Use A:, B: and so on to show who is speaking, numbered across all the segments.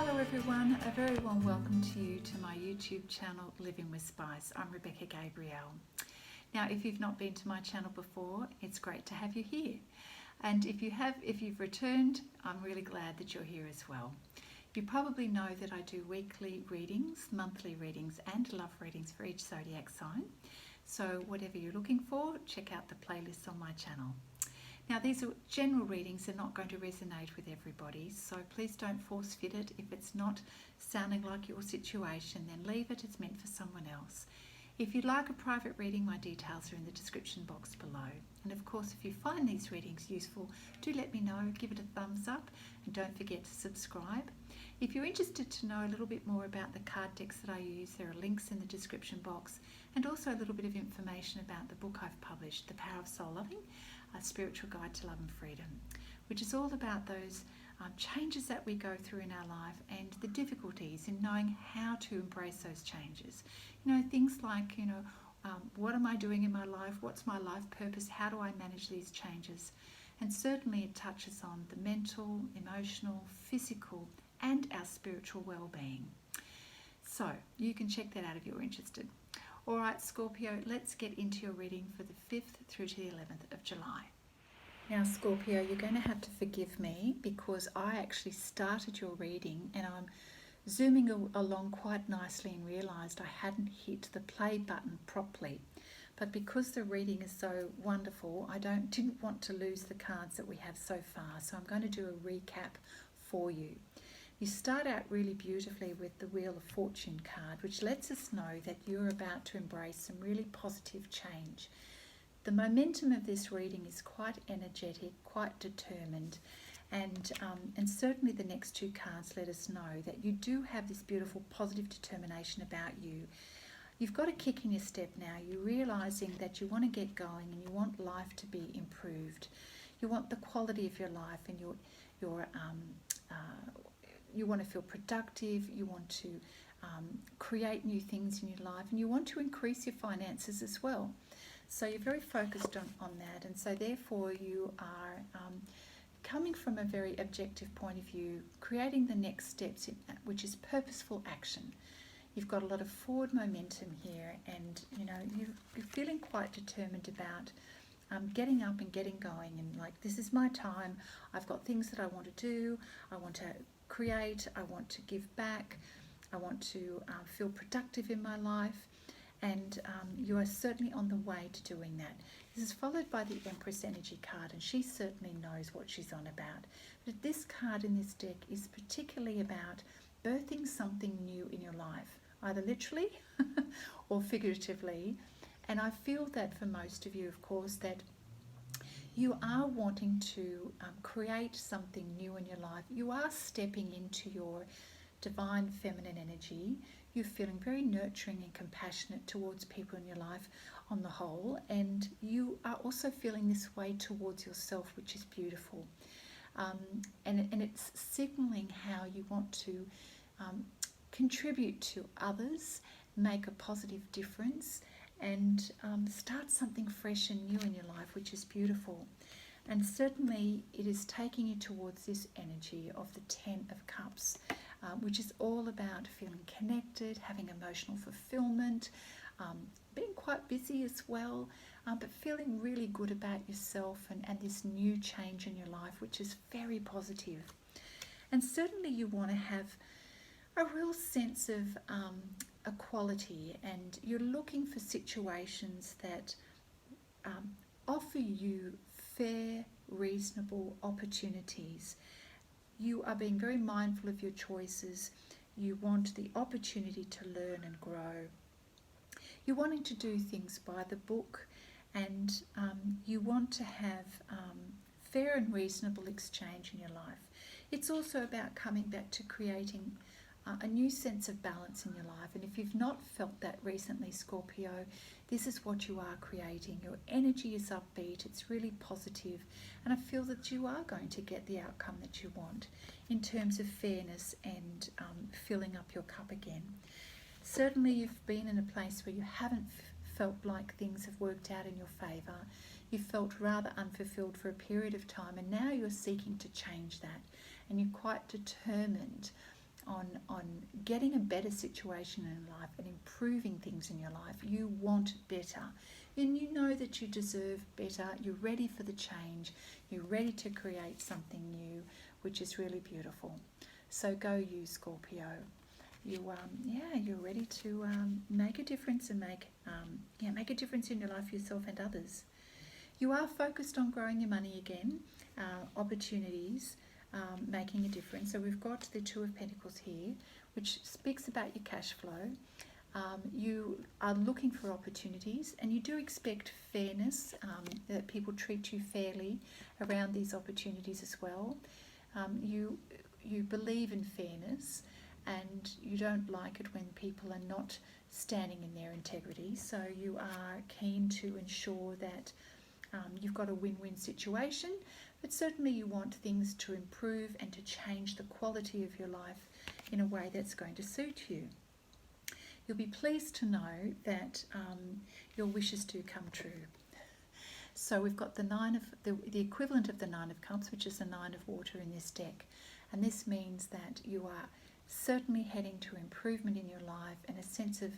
A: Hello everyone, a very warm welcome to you to my YouTube channel Living with Spice. I'm Rebecca Gabrielle. Now if you've not been to my channel before, it's great to have you here. And if you've returned, I'm really glad that you're here as well. You probably know that I do weekly readings, monthly readings and love readings for each zodiac sign. So whatever you're looking for, check out the playlist on my channel. Now these are general readings, they're not going to resonate with everybody, so please don't force fit it. If it's not sounding like your situation, then leave it, it's meant for someone else. If you'd like a private reading, my details are in the description box below. And of course, if you find these readings useful, do let me know, give it a thumbs up, and don't forget to subscribe. If you're interested to know a little bit more about the card decks that I use, there are links in the description box, and also a little bit of information about the book I've published, The Power of Soul Loving, A Spiritual Guide to Love and Freedom, which is all about those changes that we go through in our life and the difficulties in knowing how to embrace those changes. You know, things like, what am I doing in my life? What's my life purpose? How do I manage these changes? And certainly it touches on the mental, emotional, physical, and our spiritual well-being. So you can check that out if you're interested. All right, Scorpio, let's get into your reading for the 5th through to the 11th of July. Now, Scorpio, you're going to have to forgive me because I actually started your reading and I'm zooming along quite nicely and realised I hadn't hit the play button properly. But because the reading is so wonderful, I didn't want to lose the cards that we have so far. So I'm going to do a recap for you. You start out really beautifully with the Wheel of Fortune card, which lets us know that you're about to embrace some really positive change. The momentum of this reading is quite energetic, quite determined, and certainly the next two cards let us know that you do have this beautiful positive determination about you. You've got a kick in your step now. You're realising that you want to get going and you want life to be improved. You want the quality of your life and you want to feel productive, you want to create new things in your life, and you want to increase your finances as well. So you're very focused on that, and so therefore you are coming from a very objective point of view, creating the next steps, which is purposeful action. You've got a lot of forward momentum here, and you're feeling quite determined about getting up and getting going, and like, this is my time. I've got things that I want to do. I want to create, I want to give back, I want to feel productive in my life, and you are certainly on the way to doing that. This is followed by the Empress energy card, and she certainly knows what she's on about. But this card in this deck is particularly about birthing something new in your life, either literally or figuratively. And I feel that for most of you, of course, that you are wanting to create something new in your life. You are stepping into your divine feminine energy. You're feeling very nurturing and compassionate towards people in your life on the whole. And you are also feeling this way towards yourself, which is beautiful. And it's signaling how you want to contribute to others, make a positive difference, and start something fresh and new in your life, which is beautiful. And certainly it is taking you towards this energy of the 10 of Cups, which is all about feeling connected, having emotional fulfillment, being quite busy as well, but feeling really good about yourself and this new change in your life, which is very positive. And certainly you want to have a real sense of equality, and you're looking for situations that offer you fair, reasonable opportunities. You are being very mindful of your choices. You want the opportunity to learn and grow. You're wanting to do things by the book, and you want to have fair and reasonable exchange in your life. It's also about coming back to creating a new sense of balance in your life. And if you've not felt that recently, Scorpio, this is what you are creating. Your energy is upbeat, it's really positive, and I feel that you are going to get the outcome that you want in terms of fairness and filling up your cup again. Certainly you've been in a place where you haven't felt like things have worked out in your favour. You felt rather unfulfilled for a period of time, and now you're seeking to change that, and you're quite determined on getting a better situation in life and improving things in your life. You want better, and you know that you deserve better. You're ready for the change. You're ready to create something new, which is really beautiful. So go you, Scorpio. You're ready to make a difference and make a difference in your life, yourself and others. You are focused on growing your money again, opportunities, making a difference. So we've got the Two of Pentacles here, which speaks about your cash flow. You are looking for opportunities, and you do expect fairness, that people treat you fairly around these opportunities as well. You believe in fairness, and you don't like it when people are not standing in their integrity. So you are keen to ensure that you've got a win-win situation, but certainly you want things to improve and to change the quality of your life in a way that's going to suit you. You'll be pleased to know that your wishes do come true. So we've got the equivalent of the Nine of Cups, which is the Nine of Water in this deck. And this means that you are certainly heading to improvement in your life and a sense of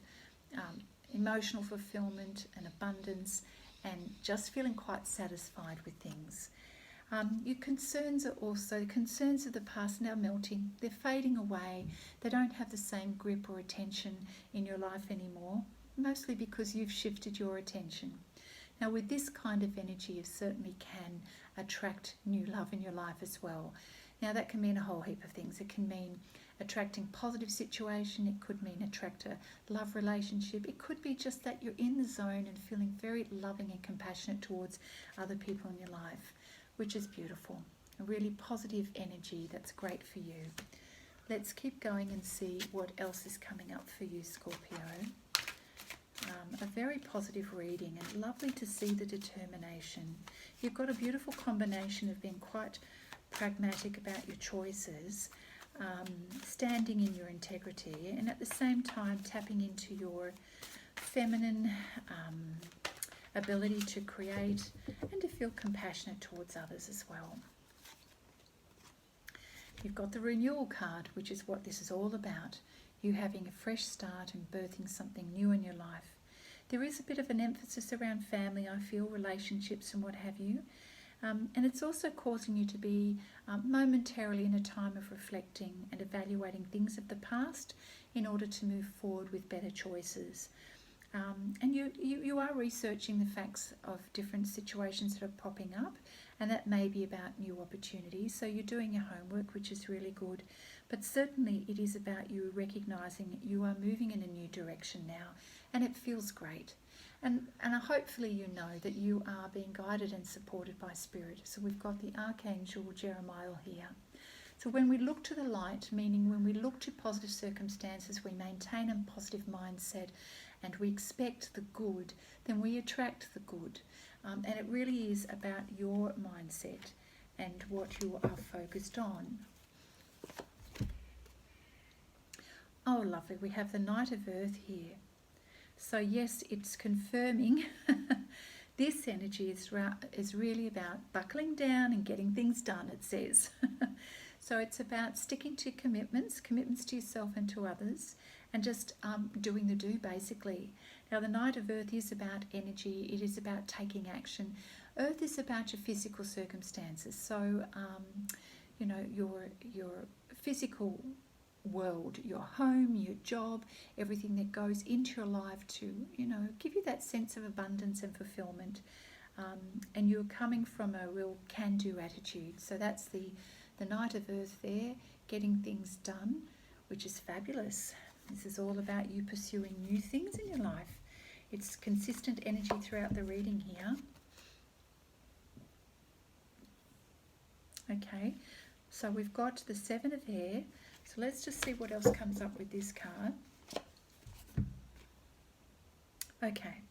A: emotional fulfillment and abundance, and just feeling quite satisfied with things. Your concerns are also, concerns of the past now melting. They're fading away. They don't have the same grip or attention in your life anymore, mostly because you've shifted your attention. Now with this kind of energy, you certainly can attract new love in your life as well. Now that can mean a whole heap of things. It can mean attracting positive situation. It could mean attract a love relationship. It could be just that you're in the zone and feeling very loving and compassionate towards other people in your life, which is beautiful. A really positive energy that's great for you. Let's keep going and see what else is coming up for you, Scorpio. A very positive reading, and lovely to see the determination. You've got a beautiful combination of being quite pragmatic about your choices, standing in your integrity, and at the same time tapping into your feminine ability to create and to feel compassionate towards others as well. You've got the Renewal card, which is what this is all about. You having a fresh start and birthing something new in your life. There is a bit of an emphasis around family, I feel, relationships and what have you. And it's also causing you to be momentarily in a time of reflecting and evaluating things of the past in order to move forward with better choices. And you are researching the facts of different situations that are popping up, and that may be about new opportunities. So you're doing your homework, which is really good. But certainly it is about you recognising you are moving in a new direction now, and it feels great. And hopefully you know that you are being guided and supported by Spirit. So we've got the Archangel Jeremiah here. So when we look to the light, meaning when we look to positive circumstances, we maintain a positive mindset and we expect the good, then we attract the good. And it really is about your mindset and what you are focused on. Oh, lovely. We have the Knight of Earth here. So yes, it's confirming this energy is really about buckling down and getting things done, it says. So it's about sticking to commitments to yourself and to others, and just doing the do, basically. Now, the Knight of Earth is about energy. It is about taking action. Earth is about your physical circumstances. So, you know, your physical world, your home, your job, everything that goes into your life to, you know, give you that sense of abundance and fulfillment. And you're coming from a real can-do attitude. So that's the Knight of Earth there, getting things done, which is fabulous. This is all about you pursuing new things in your life. It's consistent energy throughout the reading here. Okay, so we've got the Seven of Air. So let's just see what else comes up with this card. Okay,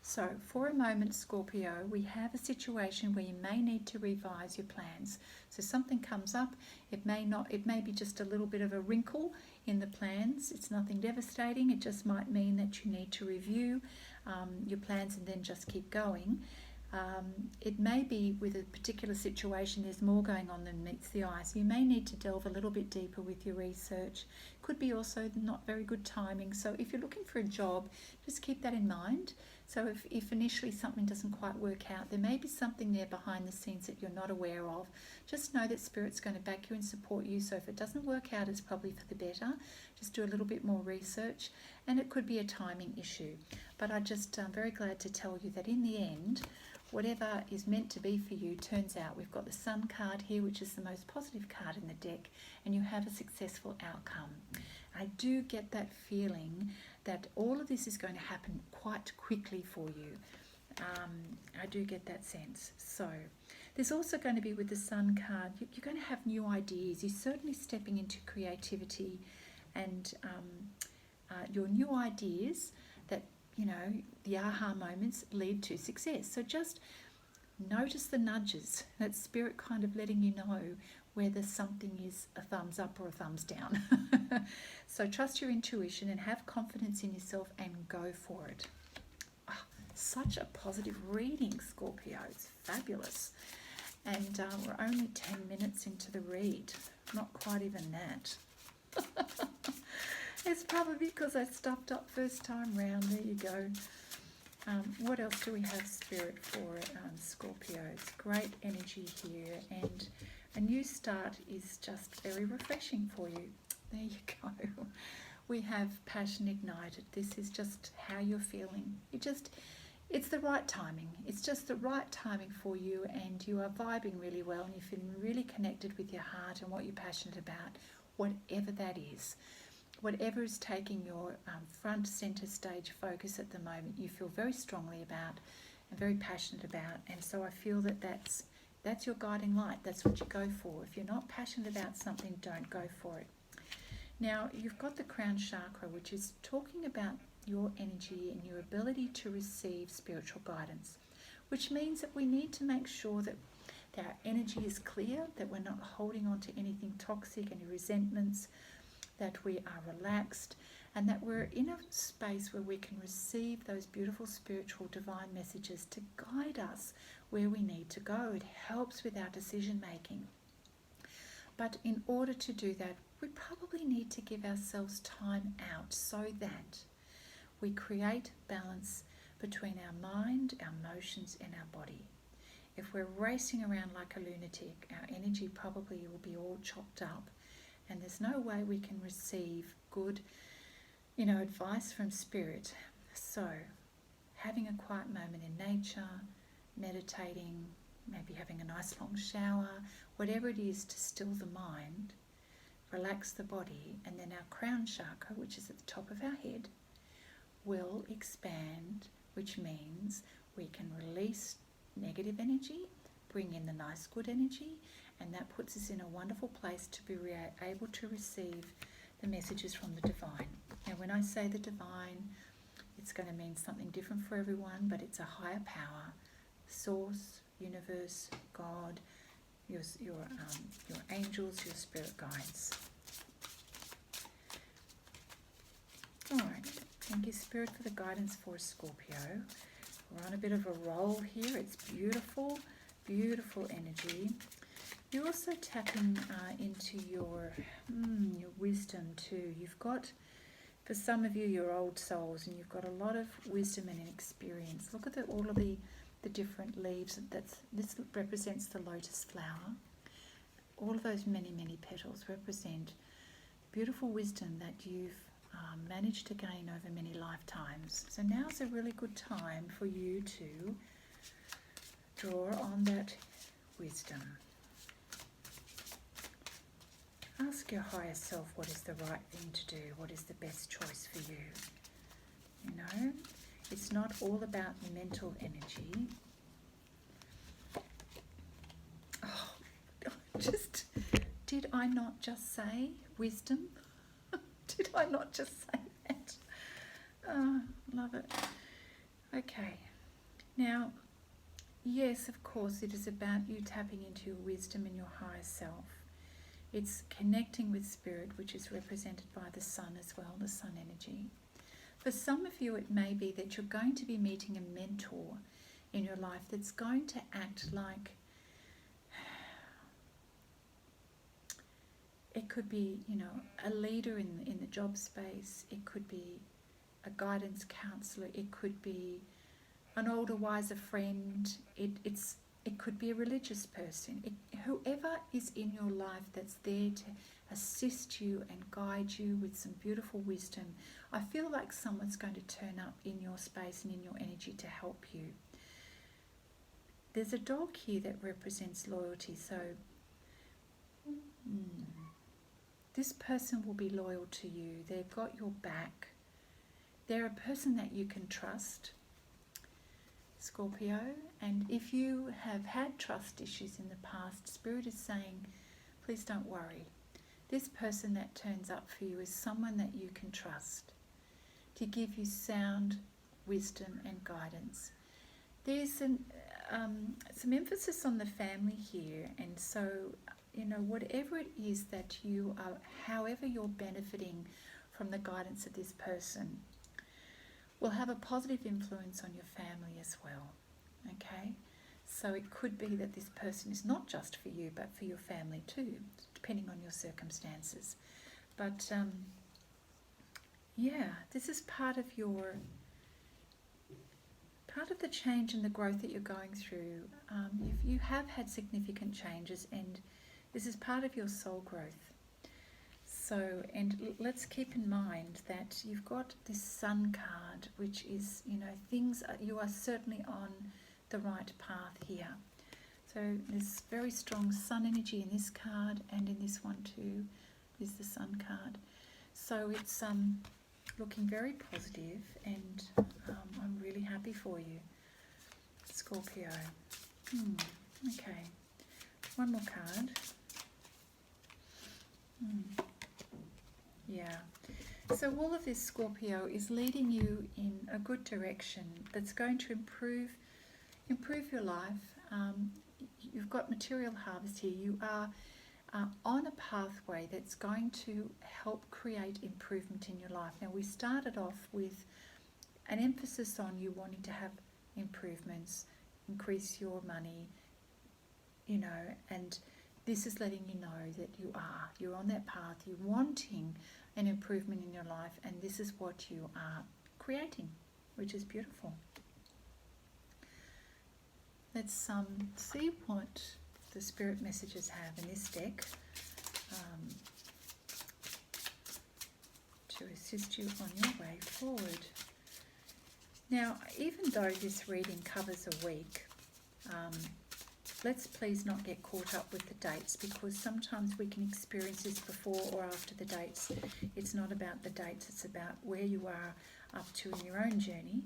A: so for a moment, Scorpio, we have a situation where you may need to revise your plans. So something comes up, it may be just a little bit of a wrinkle in the plans. It's nothing devastating. It just might mean that you need to review your plans and then just keep going. It may be with a particular situation there's more going on than meets the eye, so you may need to delve a little bit deeper with your research. Could be also not very good timing, so if you're looking for a job, just keep that in mind. So if initially something doesn't quite work out, there may be something there behind the scenes that you're not aware of. Just know that Spirit's going to back you and support you, so if it doesn't work out, it's probably for the better. Just do a little bit more research, and it could be a timing issue. But I'm very glad to tell you that in the end, whatever is meant to be for you turns out. We've got the Sun card here, which is the most positive card in the deck, and you have a successful outcome. I do get that feeling that all of this is going to happen quite quickly for you. I do get that sense. So there's also going to be, with the Sun card, you're going to have new ideas. You're certainly stepping into creativity and your new ideas that, you know, the aha moments lead to success. So just notice the nudges. That's Spirit kind of letting you know whether something is a thumbs up or a thumbs down. So trust your intuition and have confidence in yourself and go for it. Oh, such a positive reading, Scorpio. It's fabulous. And we're only 10 minutes into the read. Not quite even that. It's probably because I stuffed up first time round. There you go. What else do we have, Spirit, for Scorpios? Great energy here, and a new start is just very refreshing for you. There you go. We have passion ignited. This is just how you're feeling. It's the right timing. It's just the right timing for you, and you are vibing really well, and you're feeling really connected with your heart and what you're passionate about, whatever that is. Whatever is taking your front centre stage focus at the moment, you feel very strongly about and very passionate about. And so I feel that that's your guiding light. That's what you go for. If you're not passionate about something, don't go for it. Now, you've got the crown chakra, which is talking about your energy and your ability to receive spiritual guidance, which means that we need to make sure that our energy is clear, that we're not holding on to anything toxic, any resentments, that we are relaxed, and that we're in a space where we can receive those beautiful spiritual divine messages to guide us where we need to go. It helps with our decision making. But in order to do that, we probably need to give ourselves time out so that we create balance between our mind, our emotions, and our body. If we're racing around like a lunatic, our energy probably will be all chopped up, and there's no way we can receive good, advice from Spirit. So having a quiet moment in nature, meditating, maybe having a nice long shower, whatever it is to still the mind, relax the body, and then our crown chakra, which is at the top of our head, will expand, which means we can release negative energy, bring in the nice good energy, and that puts us in a wonderful place to be able to receive the messages from the divine. Now, when I say the divine, it's going to mean something different for everyone, but it's a higher power, source, universe, God, your angels, your spirit guides. All right, thank you, Spirit, for the guidance for Scorpio. We're on a bit of a roll here. It's beautiful, beautiful energy. You're also tapping into your wisdom too. You've got, for some of you, your old souls, and you've got a lot of wisdom and experience. Look at all of the different leaves. This represents the lotus flower. All of those many, many petals represent beautiful wisdom that you've managed to gain over many lifetimes. So now's a really good time for you to draw on that wisdom. Ask your higher self what is the right thing to do, what is the best choice for you. It's not all about mental energy. Did I not just say wisdom? Did I not just say that? Love it. Okay. Now, yes, of course, it is about you tapping into your wisdom and your higher self. It's connecting with Spirit, which is represented by the sun as well, the sun energy. For some of you, it may be that you're going to be meeting a mentor in your life that's going to act like, it could be, a leader in the job space. It could be a guidance counsellor. It could be an older, wiser friend. It could be a religious person. Whoever is in your life that's there to assist you and guide you with some beautiful wisdom. I feel like someone's going to turn up in your space and in your energy to help you. There's a dog here that represents loyalty, so this person will be loyal to you. They've got your back. They're a person that you can trust, Scorpio. And if you have had trust issues in the past, Spirit is saying, please don't worry. This person that turns up for you is someone that you can trust to give you sound wisdom and guidance. There's some emphasis on the family here, and so, whatever it is that you are, however you're benefiting from the guidance of this person, will have a positive influence on your family as well, okay? So it could be that this person is not just for you, but for your family too, depending on your circumstances. But this is part of the change and the growth that you're going through. You have had significant changes, and this is part of your soul growth. So, and let's keep in mind that you've got this Sun card, which is, you are certainly on the right path here. So there's very strong Sun energy in this card, and in this one too is the Sun card. So it's looking very positive, and I'm really happy for you, Scorpio. Okay, one more card. Yeah. So all of this, Scorpio, is leading you in a good direction that's going to improve your life. You've got material harvest here. You are on a pathway that's going to help create improvement in your life. Now, we started off with an emphasis on you wanting to have improvements, increase your money, and this is letting you know that you're on that path, you're wanting an improvement in your life, and this is what you are creating, which is beautiful. Let's see what the spirit messages have in this deck to assist you on your way forward. Now, even though this reading covers a week, let's please not get caught up with the dates, because sometimes we can experience this before or after the dates. It's not about the dates, it's about where you are up to in your own journey.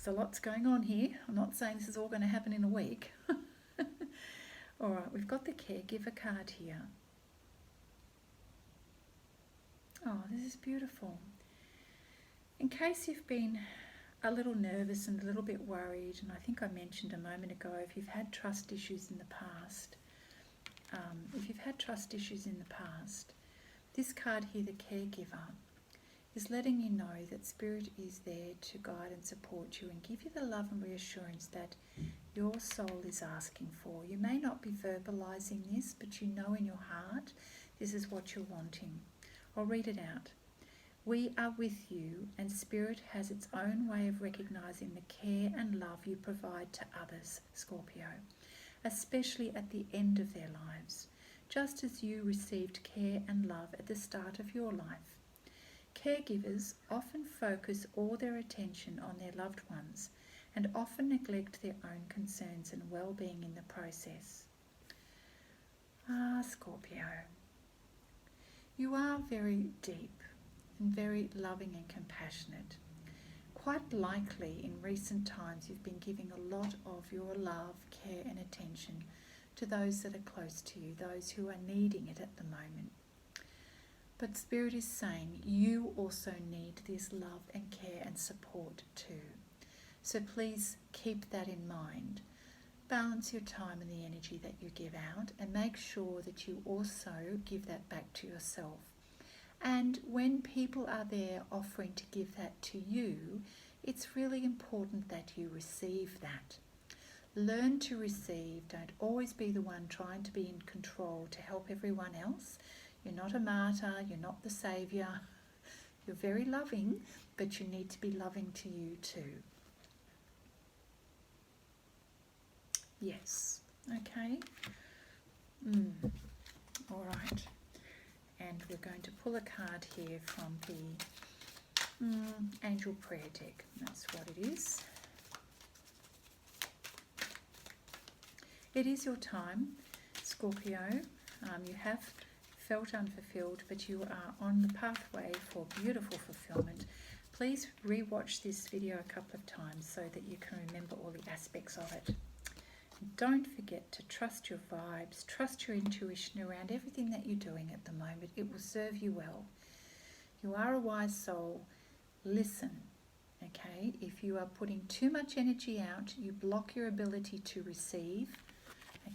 A: So lots going on here. I'm not saying this is all going to happen in a week. All right, we've got the caregiver card here. Oh, this is beautiful. In case you've been a little nervous and a little bit worried, and I think I mentioned a moment ago, if you've had trust issues in the past, this card here, the caregiver, is letting you know that Spirit is there to guide and support you and give you the love and reassurance that your soul is asking for. You may not be verbalizing this, but you know in your heart this is what you're wanting. I'll read it out. We are with you, and Spirit has its own way of recognizing the care and love you provide to others, Scorpio, especially at the end of their lives, just as you received care and love at the start of your life. Caregivers often focus all their attention on their loved ones and often neglect their own concerns and well-being in the process. Scorpio, you are very deep and very loving and compassionate. Quite likely in recent times you've been giving a lot of your love, care and attention to those that are close to you, those who are needing it at the moment. But Spirit is saying you also need this love and care and support too. So please keep that in mind. Balance your time and the energy that you give out, and make sure that you also give that back to yourself. And when people are there offering to give that to you, it's really important that you receive that. Learn to receive. Don't always be the one trying to be in control to help everyone else. You're not a martyr, you're not the saviour. You're very loving, but you need to be loving to you too. Yes, okay. All right. And we're going to pull a card here from the Angel Prayer deck. That's what it is. It is your time, Scorpio. You have felt unfulfilled, but you are on the pathway for beautiful fulfillment. Please re-watch this video a couple of times so that you can remember all the aspects of it. Don't forget to trust your vibes, trust your intuition around everything that you're doing at the moment. It will serve you well. You are a wise soul. Listen, okay? If you are putting too much energy out, you block your ability to receive.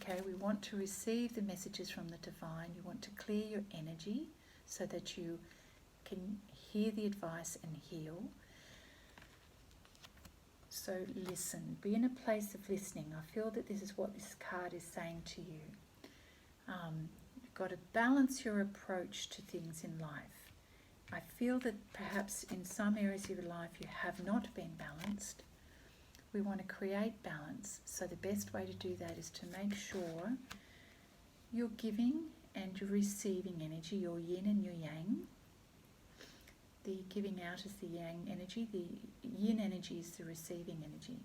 A: Okay, we want to receive the messages from the divine. You want to clear your energy so that you can hear the advice and heal. So listen, be in a place of listening. I feel that this is what this card is saying to you. You've got to balance your approach to things in life. I feel that perhaps in some areas of your life you have not been balanced. We want to create balance. So the best way to do that is to make sure you're giving and you're receiving energy, your yin and your yang. The giving out is the yang energy, the yin energy is the receiving energy.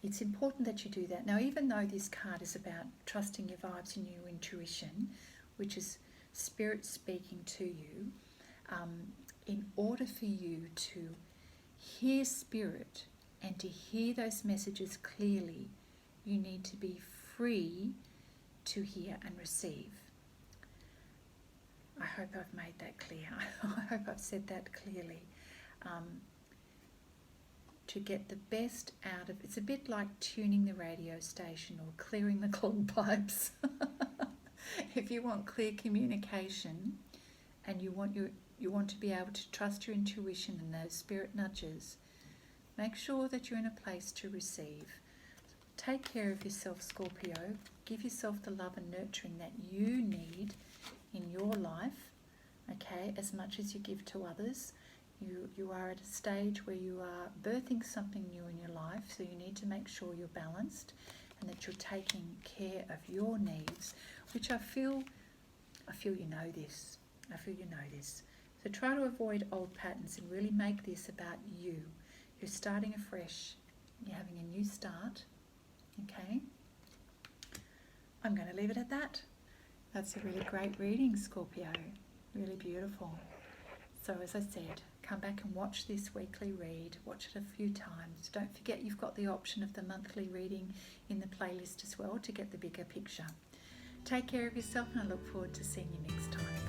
A: It's important that you do that. Now, even though this card is about trusting your vibes and your intuition, which is spirit speaking to you, in order for you to hear spirit and to hear those messages clearly, you need to be free to hear and receive. I hope I've made that clear. I hope I've said that clearly. To get the best out of, it's a bit like tuning the radio station or clearing the clogged pipes. If you want clear communication and you want to be able to trust your intuition and those spirit nudges, make sure that you're in a place to receive. Take care of yourself, Scorpio. Give yourself the love and nurturing that you need in your life, okay, as much as you give to others. You are at a stage where you are birthing something new in your life, so you need to make sure you're balanced and that you're taking care of your needs, which I feel you know this. I feel you know this. So try to avoid old patterns and really make this about you. You're starting afresh. You're having a new start, okay? I'm going to leave it at that. That's a really great reading, Scorpio. Really beautiful. So as I said, come back and watch this weekly read. Watch it a few times. Don't forget you've got the option of the monthly reading in the playlist as well to get the bigger picture. Take care of yourself and I look forward to seeing you next time.